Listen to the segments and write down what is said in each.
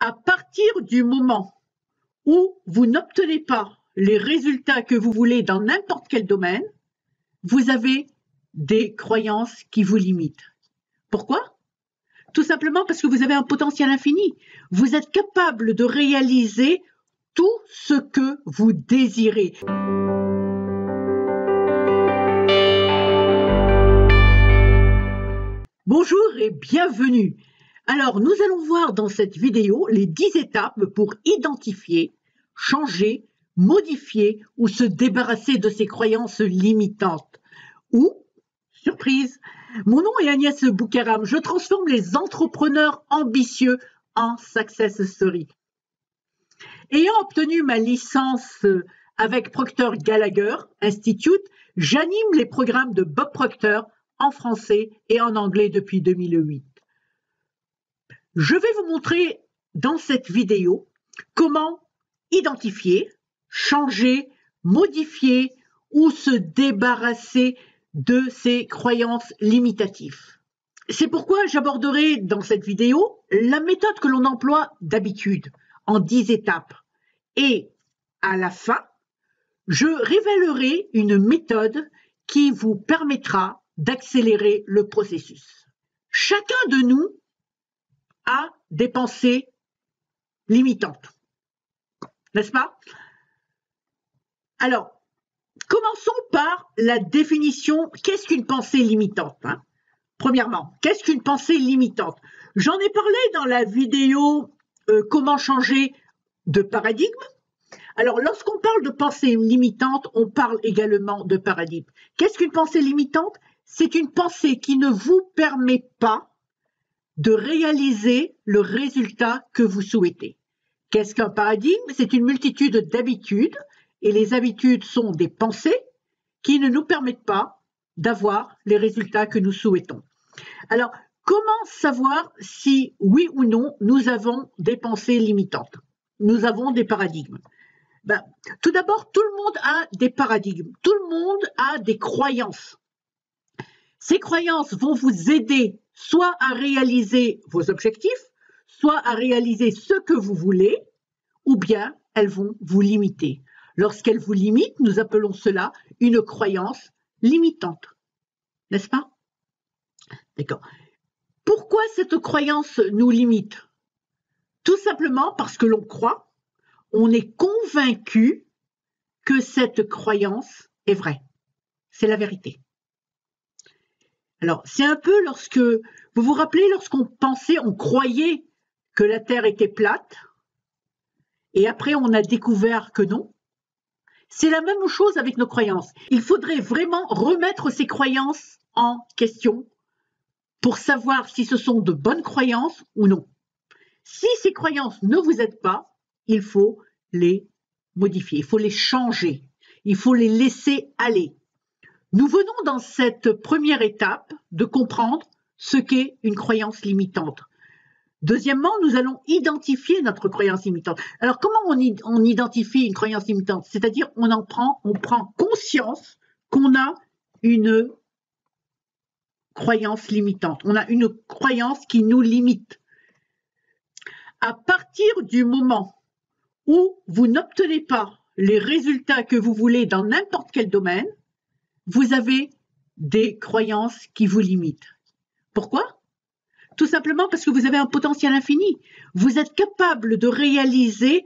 À partir du moment où vous n'obtenez pas les résultats que vous voulez dans n'importe quel domaine, vous avez des croyances qui vous limitent. Pourquoi? Tout simplement parce que vous avez un potentiel infini. Vous êtes capable de réaliser tout ce que vous désirez. Bonjour et bienvenue. Alors, nous allons voir dans cette vidéo les 10 étapes pour identifier, changer, modifier ou se débarrasser de ces croyances limitantes. Ou, surprise, mon nom est Agnès Boukaram. Je transforme les entrepreneurs ambitieux en success story. Ayant obtenu ma licence avec Procter Gallagher Institute, j'anime les programmes de Bob Proctor en français et en anglais depuis 2008. Je vais vous montrer dans cette vidéo comment identifier, changer, modifier ou se débarrasser de ces croyances limitatives. C'est pourquoi j'aborderai dans cette vidéo la méthode que l'on emploie d'habitude en 10 étapes. Et à la fin, je révélerai une méthode qui vous permettra d'accélérer le processus. Chacun de nous a des pensées limitantes, n'est-ce pas? Alors, commençons par la définition. Qu'est-ce qu'une pensée limitante, hein? Premièrement, qu'est-ce qu'une pensée limitante? J'en ai parlé dans la vidéo comment changer de paradigme. Alors, lorsqu'on parle de pensée limitante, on parle également de paradigme. Qu'est-ce qu'une pensée limitante? C'est une pensée qui ne vous permet pas de réaliser le résultat que vous souhaitez. Qu'est-ce qu'un paradigme? C'est une multitude d'habitudes, et les habitudes sont des pensées qui ne nous permettent pas d'avoir les résultats que nous souhaitons. Alors, comment savoir si, oui ou non, nous avons des pensées limitantes? Nous avons des paradigmes. Tout d'abord, tout le monde a des paradigmes. Tout le monde a des croyances. Ces croyances vont vous aider soit à réaliser vos objectifs, soit à réaliser ce que vous voulez, ou bien elles vont vous limiter. Lorsqu'elles vous limitent, nous appelons cela une croyance limitante. N'est-ce pas? D'accord. Pourquoi cette croyance nous limite? Tout simplement parce que l'on croit, on est convaincu que cette croyance est vraie. C'est la vérité. Alors, c'est un peu lorsque, vous vous rappelez, lorsqu'on pensait, on croyait que la Terre était plate, et après on a découvert que non. C'est la même chose avec nos croyances. Il faudrait vraiment remettre ces croyances en question pour savoir si ce sont de bonnes croyances ou non. Si ces croyances ne vous aident pas, il faut les modifier, il faut les changer, il faut les laisser aller. Nous venons dans cette première étape de comprendre ce qu'est une croyance limitante. Deuxièmement, nous allons identifier notre croyance limitante. Alors, comment on identifie une croyance limitante? C'est-à-dire, on prend conscience qu'on a une croyance limitante. On a une croyance qui nous limite. À partir du moment où vous n'obtenez pas les résultats que vous voulez dans n'importe quel domaine, vous avez des croyances qui vous limitent. Pourquoi? Tout simplement parce que vous avez un potentiel infini. Vous êtes capable de réaliser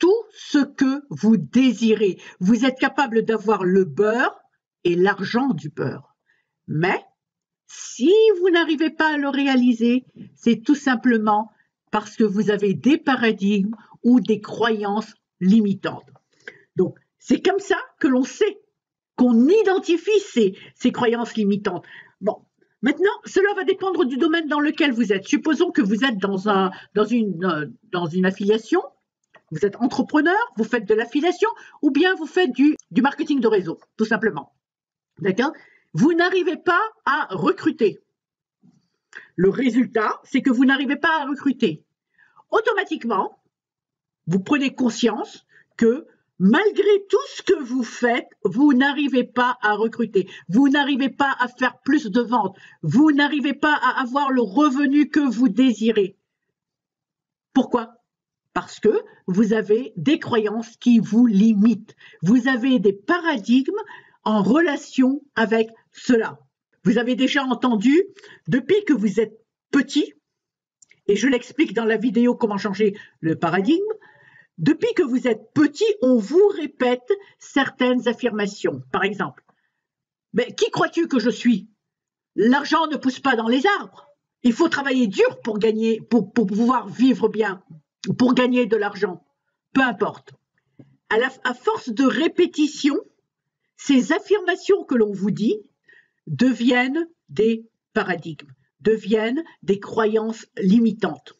tout ce que vous désirez. Vous êtes capable d'avoir le beurre et l'argent du beurre. Mais si vous n'arrivez pas à le réaliser, c'est tout simplement parce que vous avez des paradigmes ou des croyances limitantes. Donc, c'est comme ça que l'on sait qu'on identifie ces croyances limitantes. Bon, maintenant, cela va dépendre du domaine dans lequel vous êtes. Supposons que vous êtes dans une affiliation, vous êtes entrepreneur, vous faites de l'affiliation, ou bien vous faites du marketing de réseau, tout simplement. D'accord? Vous n'arrivez pas à recruter. Le résultat, c'est que vous n'arrivez pas à recruter. Automatiquement, vous prenez conscience que malgré tout ce que vous faites, vous n'arrivez pas à recruter, vous n'arrivez pas à faire plus de ventes, vous n'arrivez pas à avoir le revenu que vous désirez. Pourquoi? Parce que vous avez des croyances qui vous limitent. Vous avez des paradigmes en relation avec cela. Vous avez déjà entendu, depuis que vous êtes petit, et je l'explique dans la vidéo comment changer le paradigme, depuis que vous êtes petit, on vous répète certaines affirmations. Par exemple, mais qui crois-tu que je suis? L'argent ne pousse pas dans les arbres. Il faut travailler dur pour gagner, pour pouvoir vivre bien, pour gagner de l'argent. Peu importe. À force de répétition, ces affirmations que l'on vous dit deviennent des paradigmes, deviennent des croyances limitantes.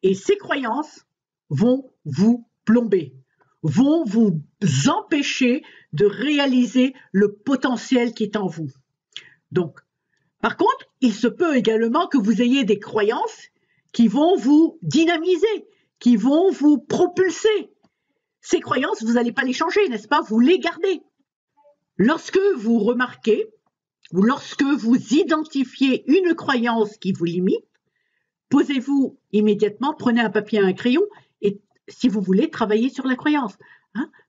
Et ces croyances vont vous plomber, vont vous empêcher de réaliser le potentiel qui est en vous. Donc, par contre, il se peut également que vous ayez des croyances qui vont vous dynamiser, qui vont vous propulser. Ces croyances, vous n'allez pas les changer, n'est-ce pas? Vous les gardez. Lorsque vous remarquez, ou lorsque vous identifiez une croyance qui vous limite, posez-vous immédiatement, prenez un papier et un crayon, et si vous voulez, travailler sur la croyance.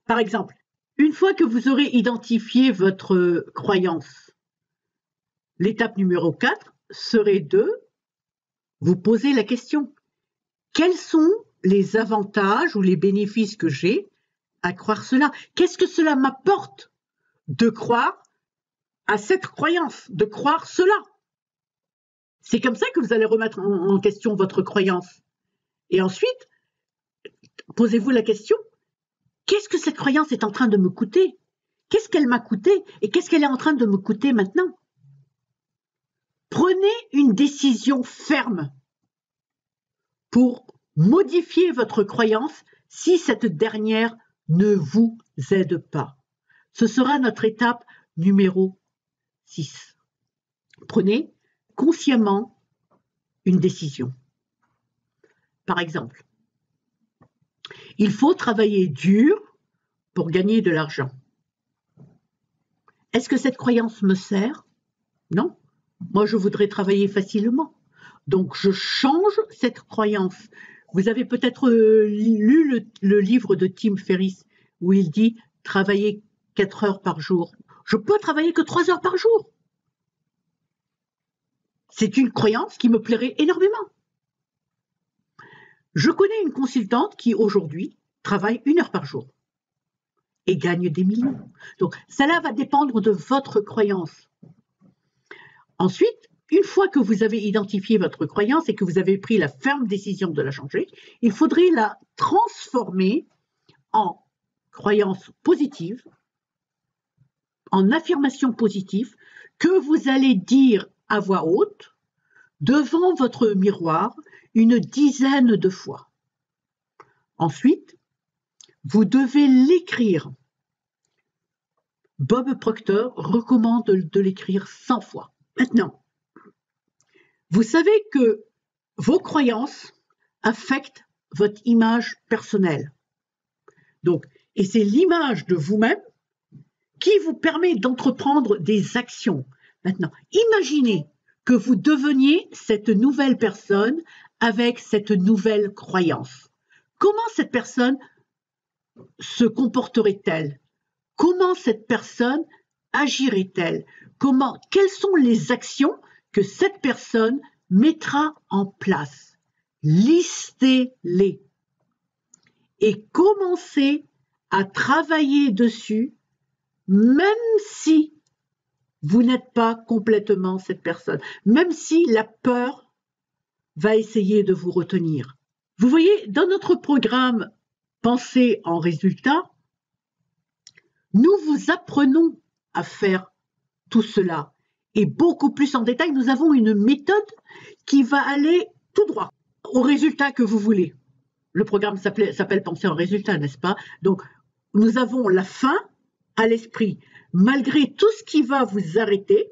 Par exemple, une fois que vous aurez identifié votre croyance, l'étape numéro 4 serait de vous poser la question. Quels sont les avantages ou les bénéfices que j'ai à croire cela? Qu'est-ce que cela m'apporte de croire à cette croyance, de croire cela? C'est comme ça que vous allez remettre en question votre croyance. Et ensuite, posez-vous la question, qu'est-ce que cette croyance est en train de me coûter? Qu'est-ce qu'elle m'a coûté et qu'est-ce qu'elle est en train de me coûter maintenant? Prenez une décision ferme pour modifier votre croyance si cette dernière ne vous aide pas. Ce sera notre étape numéro 6. Prenez consciemment une décision. Par exemple, il faut travailler dur pour gagner de l'argent. Est-ce que cette croyance me sert? Non. Moi, je voudrais travailler facilement. Donc, je change cette croyance. Vous avez peut-être lu le livre de Tim Ferriss où il dit « Travailler 4 heures par jour ». Je peux travailler que 3 heures par jour. C'est une croyance qui me plairait énormément. Je connais une consultante qui, aujourd'hui, travaille 1 heure par jour et gagne des millions. Donc, cela va dépendre de votre croyance. Ensuite, une fois que vous avez identifié votre croyance et que vous avez pris la ferme décision de la changer, il faudrait la transformer en croyance positive, en affirmation positive, que vous allez dire à voix haute, devant votre miroir, une dizaine de fois. Ensuite, vous devez l'écrire. Bob Proctor recommande de l'écrire 100 fois. Maintenant, vous savez que vos croyances affectent votre image personnelle. Donc, et c'est l'image de vous-même qui vous permet d'entreprendre des actions. Maintenant, imaginez que vous deveniez cette nouvelle personne avec cette nouvelle croyance. Comment cette personne se comporterait-elle? Comment cette personne agirait-elle? Quelles sont les actions que cette personne mettra en place? Listez-les et commencez à travailler dessus, même si vous n'êtes pas complètement cette personne, même si la peur va essayer de vous retenir. Vous voyez, dans notre programme Pensez en résultat, nous vous apprenons à faire tout cela. Et beaucoup plus en détail, nous avons une méthode qui va aller tout droit au résultat que vous voulez. Le programme s'appelle Penser en résultat, n'est-ce pas? Donc, nous avons la fin à l'esprit, malgré tout ce qui va vous arrêter.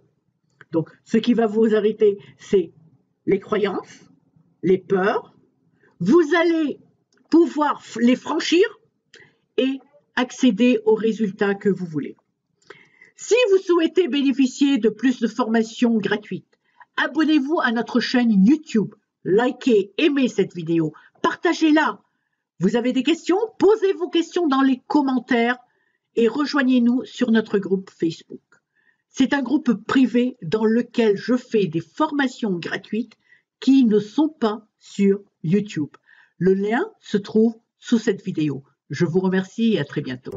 Donc, ce qui va vous arrêter, c'est les croyances, les peurs. Vous allez pouvoir les franchir et accéder aux résultats que vous voulez. Si vous souhaitez bénéficier de plus de formations gratuites, abonnez-vous à notre chaîne YouTube, likez, aimez cette vidéo, partagez-la, Vous avez des questions? Posez vos questions dans les commentaires et rejoignez-nous sur notre groupe Facebook. C'est un groupe privé dans lequel je fais des formations gratuites qui ne sont pas sur YouTube. Le lien se trouve sous cette vidéo. Je vous remercie et à très bientôt.